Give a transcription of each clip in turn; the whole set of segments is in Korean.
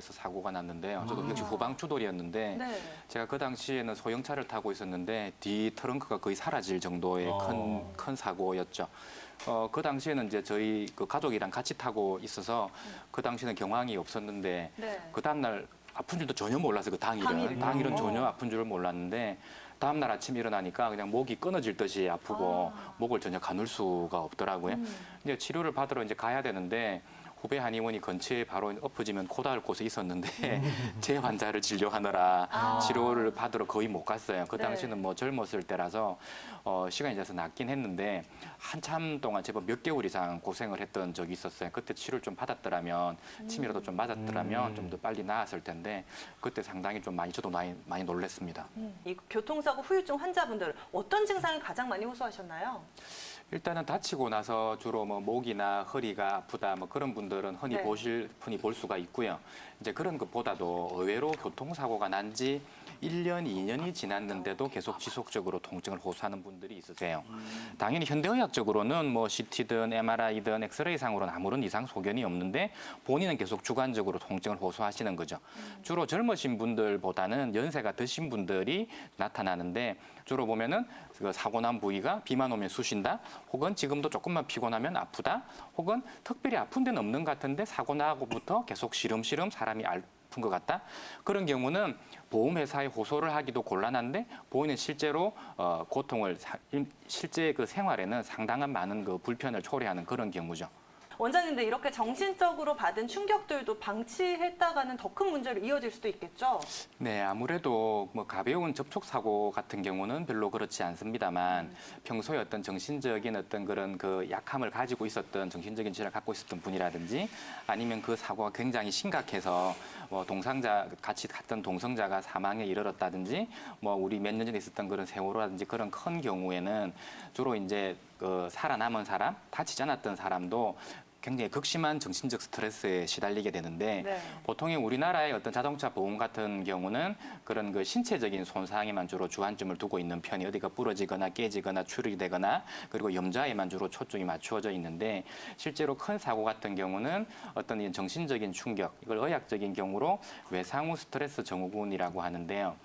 추돌에서 사고가 났는데요. 저도 역시 후방 추돌이었는데 네. 제가 그 당시에는 소형차를 타고 있었는데 뒤 트렁크가 거의 사라질 정도의 큰 사고였죠. 그 당시에는 이제 저희 그 가족이랑 같이 타고 있어서 그 당시에는 경황이 없었는데 네. 그 다음날 아픈 줄도 전혀 몰랐어요. 그 당일은. 당일은 전혀 아픈 줄을 몰랐는데 다음날 아침 일어나니까 그냥 목이 끊어질 듯이 아프고 목을 전혀 가눌 수가 없더라고요. 이제 치료를 받으러 이제 가야 되는데 후배 한의원이 근처에 바로 엎어지면 코다할 곳에 있었는데 제 환자를 진료하느라 치료를 받으러 거의 못 갔어요. 그 네. 당시는 뭐 젊었을 때라서 시간이 돼서 낫긴 했는데 한참 동안 제법 몇 개월 이상 고생을 했던 적이 있었어요. 그때 치료를 좀 받았더라면 침이라도 좀 맞았더라면 좀 더 빨리 나았을 텐데 그때 상당히 좀 많이 저도 많이 놀랐습니다. 이 교통사고 후유증 환자분들 어떤 증상이 가장 많이 호소하셨나요? 일단은 다치고 나서 주로 뭐 목이나 허리가 아프다 뭐 그런 분들은 흔히 네. 흔히 볼 수가 있고요. 이제 그런 것보다도 의외로 교통사고가 난 지 1년, 2년이 지났는데도 계속 지속적으로 통증을 호소하는 분들이 있으세요. 당연히 현대의학적으로는 뭐 CT든 MRI든 엑스레이상으로는 아무런 이상 소견이 없는데 본인은 계속 주관적으로 통증을 호소하시는 거죠. 주로 젊으신 분들보다는 연세가 드신 분들이 나타나는데 주로 보면은 그 사고 난 부위가 비만 오면 쑤신다, 혹은 지금도 조금만 피곤하면 아프다, 혹은 특별히 아픈 데는 없는 것 같은데 사고 나고부터 계속 시름시름 사람이 아픈 것 같다. 그런 경우는 보험회사에 호소를 하기도 곤란한데 본인은 실제로 고통을 실제 그 생활에는 상당한 많은 그 불편을 초래하는 그런 경우죠. 원장님들 이렇게 정신적으로 받은 충격들도 방치했다가는 더 큰 문제로 이어질 수도 있겠죠? 네, 아무래도 뭐 가벼운 접촉 사고 같은 경우는 별로 그렇지 않습니다만 평소에 어떤 정신적인 어떤 그런 그 약함을 가지고 있었던 정신적인 질환을 갖고 있었던 분이라든지 아니면 그 사고가 굉장히 심각해서 뭐 같이 갔던 동성자가 사망에 이르렀다든지 뭐 우리 몇 년 전에 있었던 그런 세월호라든지 그런 큰 경우에는 주로 이제 그 살아남은 사람, 다치지 않았던 사람도 굉장히 극심한 정신적 스트레스에 시달리게 되는데 네. 보통의 우리나라의 어떤 자동차 보험 같은 경우는 그런 그 신체적인 손상에만 주로 주안점을 두고 있는 편이 어디가 부러지거나 깨지거나 출혈이 되거나 그리고 염좌에만 주로 초점이 맞추어져 있는데 실제로 큰 사고 같은 경우는 어떤 이 정신적인 충격, 이걸 의학적인 경우로 외상후 스트레스 증후군이라고 하는데요.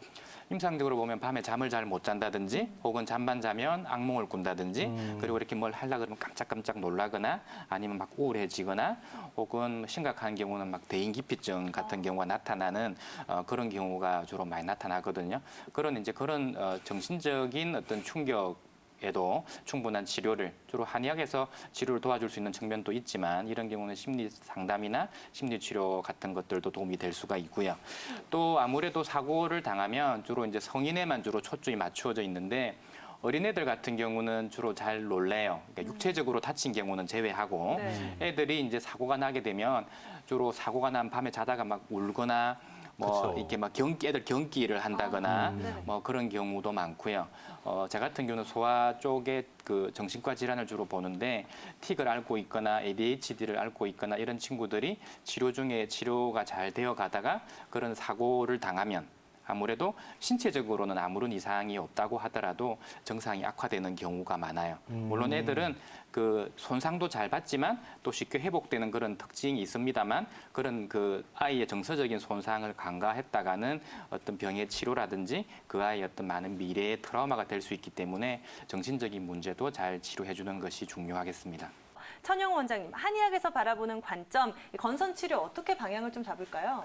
임상적으로 보면 밤에 잠을 잘 못 잔다든지 혹은 잠만 자면 악몽을 꾼다든지 그리고 이렇게 뭘 하려고 그러면 깜짝깜짝 놀라거나 아니면 막 우울해지거나 혹은 심각한 경우는 막 대인기피증 같은 경우가 나타나는 그런 경우가 주로 많이 나타나거든요. 그런 정신적인 어떤 충격에도 충분한 치료를 주로 한의학에서 치료를 도와줄 수 있는 측면도 있지만 이런 경우는 심리 상담이나 심리 치료 같은 것들도 도움이 될 수가 있고요. 또 아무래도 사고를 당하면 주로 이제 성인에만 주로 초점이 맞추어져 있는데 어린애들 같은 경우는 주로 잘 놀래요. 그러니까 육체적으로 다친 경우는 제외하고 네. 애들이 이제 사고가 나게 되면 주로 사고가 난 밤에 자다가 막 울거나 뭐 그쵸. 이렇게 막 애들 경기를 한다거나 네. 뭐 그런 경우도 많고요. 제 같은 경우는 소아 쪽에 그 정신과 질환을 주로 보는데 틱을 앓고 있거나 ADHD를 앓고 있거나 이런 친구들이 치료 중에 치료가 잘 되어 가다가 그런 사고를 당하면 아무래도 신체적으로는 아무런 이상이 없다고 하더라도 정상이 악화되는 경우가 많아요. 물론 애들은 그 손상도 잘 받지만 또 쉽게 회복되는 그런 특징이 있습니다만 그런 그 아이의 정서적인 손상을 간과했다가는 어떤 병의 치료라든지 그 아이의 어떤 많은 미래의 트라우마가 될 수 있기 때문에 정신적인 문제도 잘 치료해 주는 것이 중요하겠습니다. 천영 원장님, 한의학에서 바라보는 관점, 이 건선 치료 어떻게 방향을 좀 잡을까요?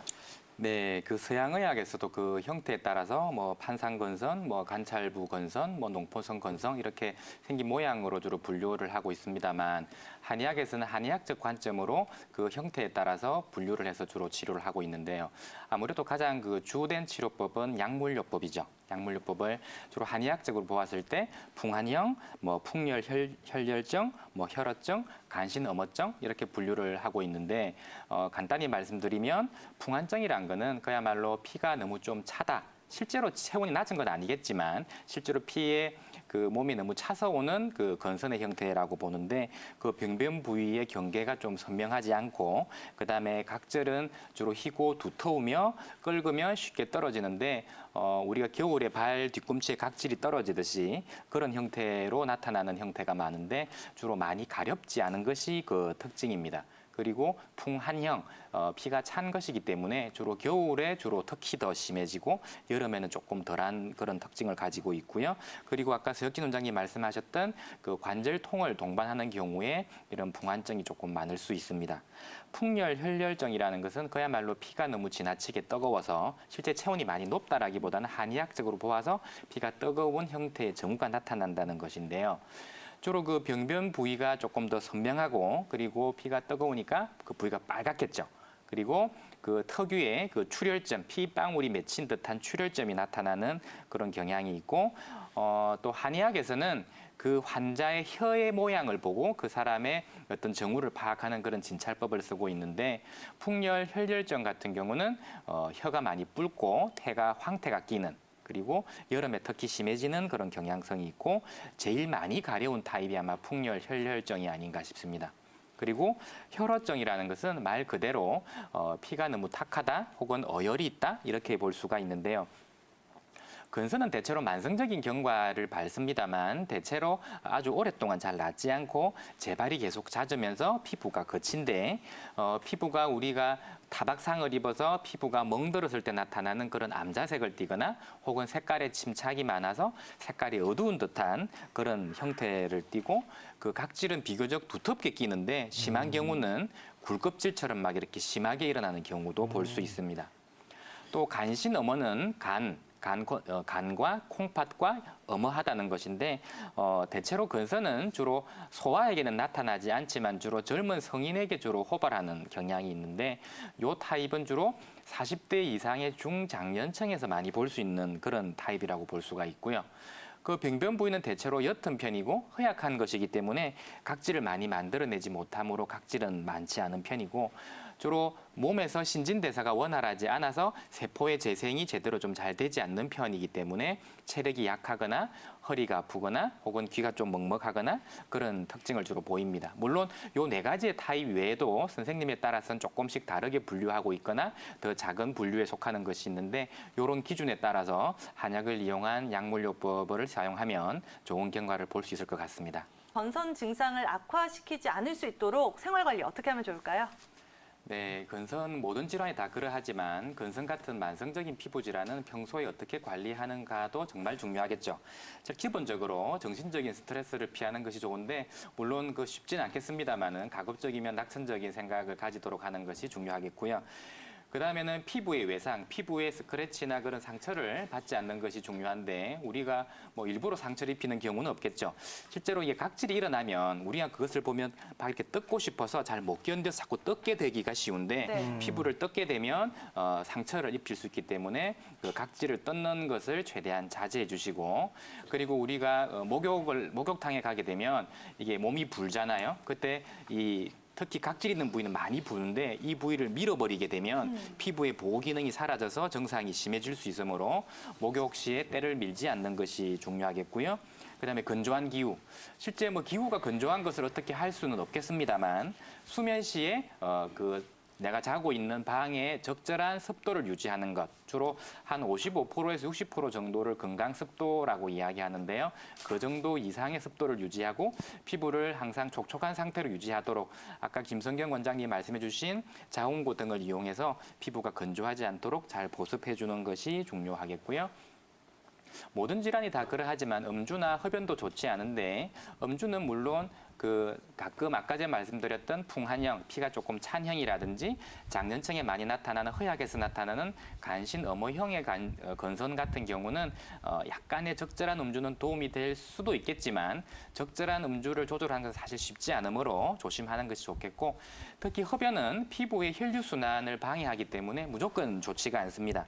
네, 그 서양의학에서도 그 형태에 따라서 뭐 판상건선, 뭐 관찰부 건선, 뭐 농포선 건선 이렇게 생긴 모양으로 주로 분류를 하고 있습니다만 한의학에서는 한의학적 관점으로 그 형태에 따라서 분류를 해서 주로 치료를 하고 있는데요. 아무래도 가장 그 주된 치료법은 약물요법이죠. 약물요법을 주로 한의학적으로 보았을 때 풍한형, 뭐 풍열 혈열증, 뭐 혈어증, 간신어머증 이렇게 분류를 하고 있는데 간단히 말씀드리면 풍한증이란 거는 그야말로 피가 너무 좀 차다. 실제로 체온이 낮은 건 아니겠지만 실제로 피에 그 몸이 너무 차서 오는 그 건선의 형태라고 보는데 그 병변 부위의 경계가 좀 선명하지 않고 그다음에 각질은 주로 희고 두터우며 끓으면 쉽게 떨어지는데 우리가 겨울에 발 뒤꿈치에 각질이 떨어지듯이 그런 형태로 나타나는 형태가 많은데 주로 많이 가렵지 않은 것이 그 특징입니다. 그리고 풍한형, 피가 찬 것이기 때문에 주로 겨울에 특히 더 심해지고 여름에는 조금 덜한 그런 특징을 가지고 있고요. 그리고 아까 서혁진 원장님 말씀하셨던 그 관절통을 동반하는 경우에 이런 풍한증이 조금 많을 수 있습니다. 풍열, 혈혈증이라는 것은 그야말로 피가 너무 지나치게 뜨거워서 실제 체온이 많이 높다라기보다는 한의학적으로 보아서 피가 뜨거운 형태의 증후가 나타난다는 것인데요. 주로 그 병변 부위가 조금 더 선명하고 그리고 피가 뜨거우니까 그 부위가 빨갛겠죠. 그리고 그 특유의 그 출혈점, 피방울이 맺힌 듯한 출혈점이 나타나는 그런 경향이 있고 또 한의학에서는 그 환자의 혀의 모양을 보고 그 사람의 어떤 정후를 파악하는 그런 진찰법을 쓰고 있는데 풍열, 혈혈증 같은 경우는 혀가 많이 붉고 황태가 끼는 그리고 여름에 특히 심해지는 그런 경향성이 있고 제일 많이 가려운 타입이 아마 풍열, 혈혈증이 아닌가 싶습니다. 그리고 혈어증이라는 것은 말 그대로 피가 너무 탁하다 혹은 어혈이 있다 이렇게 볼 수가 있는데요. 근선은 대체로 만성적인 경과를 밟습니다만 대체로 아주 오랫동안 잘 낫지 않고 재발이 계속 잦으면서 피부가 거친데 피부가 우리가 타박상을 입어서 피부가 멍들었을 때 나타나는 그런 암자색을 띠거나 혹은 색깔에 침착이 많아서 색깔이 어두운 듯한 그런 형태를 띠고 그 각질은 비교적 두텁게 끼는데 심한 경우는 굴껍질처럼 막 이렇게 심하게 일어나는 경우도 볼 수 있습니다. 또 간신 어머는 간과 콩팥과 어머하다는 것인데 대체로 근선은 주로 소아에게는 나타나지 않지만 주로 젊은 성인에게 주로 호발하는 경향이 있는데 이 타입은 주로 40대 이상의 중장년층에서 많이 볼 수 있는 그런 타입이라고 볼 수가 있고요. 그 병변 부위는 대체로 옅은 편이고 허약한 것이기 때문에 각질을 많이 만들어내지 못하므로 각질은 많지 않은 편이고 주로 몸에서 신진대사가 원활하지 않아서 세포의 재생이 제대로 좀 잘 되지 않는 편이기 때문에 체력이 약하거나 허리가 아프거나 혹은 귀가 좀 먹먹하거나 그런 특징을 주로 보입니다. 물론 요 네 가지의 타입 외에도 선생님에 따라서는 조금씩 다르게 분류하고 있거나 더 작은 분류에 속하는 것이 있는데 이런 기준에 따라서 한약을 이용한 약물요법을 사용하면 좋은 경과를 볼 수 있을 것 같습니다. 건선 증상을 악화시키지 않을 수 있도록 생활관리 어떻게 하면 좋을까요? 네, 근선 모든 질환이 다 그러하지만 근선 같은 만성적인 피부 질환은 평소에 어떻게 관리하는가도 정말 중요하겠죠. 즉 기본적으로 정신적인 스트레스를 피하는 것이 좋은데 물론 그 쉽진 않겠습니다만은 가급적이면 낙천적인 생각을 가지도록 하는 것이 중요하겠고요. 그다음에는 피부의 외상, 피부의 스크래치나 그런 상처를 받지 않는 것이 중요한데 우리가 뭐 일부러 상처를 입히는 경우는 없겠죠. 실제로 이게 각질이 일어나면 우리가 그것을 보면 막 이렇게 뜯고 싶어서 잘 못 견뎌서 자꾸 뜯게 되기가 쉬운데 네. 피부를 뜯게 되면 상처를 입힐 수 있기 때문에 그 각질을 뜯는 것을 최대한 자제해 주시고 그리고 우리가 목욕탕에 가게 되면 이게 몸이 불잖아요. 그때 특히 각질 있는 부위는 많이 부는데 이 부위를 밀어버리게 되면 피부의 보호 기능이 사라져서 증상이 심해질 수 있으므로 목욕 시에 때를 밀지 않는 것이 중요하겠고요. 그다음에 건조한 기후. 실제 뭐 기후가 건조한 것을 어떻게 할 수는 없겠습니다만 수면 시에 내가 자고 있는 방에 적절한 습도를 유지하는 것. 주로 한 55%에서 60% 정도를 건강 습도라고 이야기하는데요. 그 정도 이상의 습도를 유지하고 피부를 항상 촉촉한 상태로 유지하도록 아까 김성경 원장님이 말씀해 주신 자운고 등을 이용해서 피부가 건조하지 않도록 잘 보습해 주는 것이 중요하겠고요. 모든 질환이 다 그러하지만 음주나 흡연도 좋지 않은데 음주는 물론 가끔 아까 전에 말씀드렸던 풍한형, 피가 조금 찬 형이라든지 장년층에 많이 나타나는 허약에서 나타나는 간신 어머형의 건선 같은 경우는 약간의 적절한 음주는 도움이 될 수도 있겠지만 적절한 음주를 조절하는 것은 사실 쉽지 않으므로 조심하는 것이 좋겠고 특히 흡연은 피부의 혈류순환을 방해하기 때문에 무조건 좋지가 않습니다.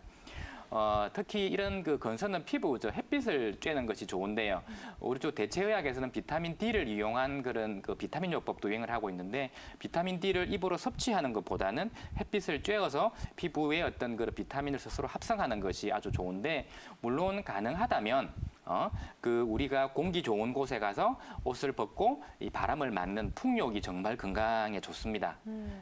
특히 이런 건선은 피부, 햇빛을 쬐는 것이 좋은데요. 우리 쪽 대체의학에서는 비타민 D를 이용한 그런 비타민 요법도 유행을 하고 있는데 비타민 D를 입으로 섭취하는 것보다는 햇빛을 쬐어서 피부에 어떤 그런 비타민을 스스로 합성하는 것이 아주 좋은데 물론 가능하다면 그 우리가 공기 좋은 곳에 가서 옷을 벗고 이 바람을 맞는 풍욕이 정말 건강에 좋습니다.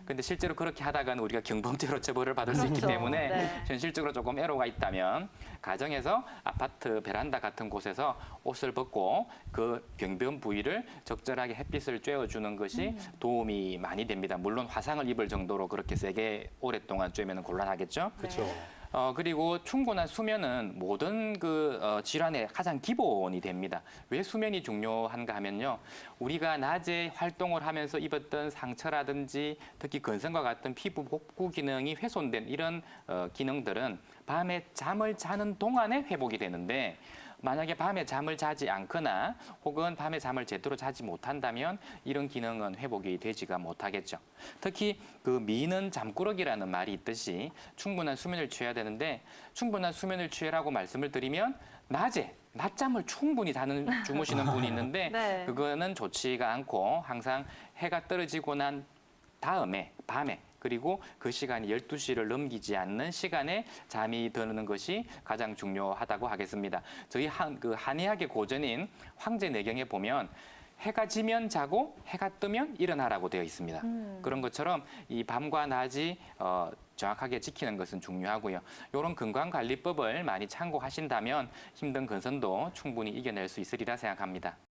근데 실제로 그렇게 하다가는 우리가 경범죄로 처벌을 받을 수 있기 그렇죠. 때문에 네. 현실적으로 조금 애로가 있다면 가정에서 아파트 베란다 같은 곳에서 옷을 벗고 그 병변 부위를 적절하게 햇빛을 쬐어주는 것이 도움이 많이 됩니다. 물론 화상을 입을 정도로 그렇게 세게 오랫동안 쬐면 곤란하겠죠. 그렇죠. 그리고 충분한 수면은 모든 질환의 가장 기본이 됩니다. 왜 수면이 중요한가 하면요. 우리가 낮에 활동을 하면서 입었던 상처라든지 특히 건선과 같은 피부 복구 기능이 훼손된 이런 기능들은 밤에 잠을 자는 동안에 회복이 되는데 만약에 밤에 잠을 자지 않거나 혹은 밤에 잠을 제대로 자지 못한다면 이런 기능은 회복이 되지가 못하겠죠. 특히 그 미는 잠꾸러기라는 말이 있듯이 충분한 수면을 취해야 되는데 충분한 수면을 취하라고 말씀을 드리면 낮에 낮잠을 충분히 주무시는 분이 있는데 네. 그거는 좋지가 않고 항상 해가 떨어지고 난 다음에 밤에 그리고 그 시간이 12시를 넘기지 않는 시간에 잠이 드는 것이 가장 중요하다고 하겠습니다. 저희 한의학의 고전인 황제내경에 보면 해가 지면 자고 해가 뜨면 일어나라고 되어 있습니다. 그런 것처럼 이 밤과 낮이 정확하게 지키는 것은 중요하고요. 이런 건강관리법을 많이 참고하신다면 힘든 건선도 충분히 이겨낼 수 있으리라 생각합니다.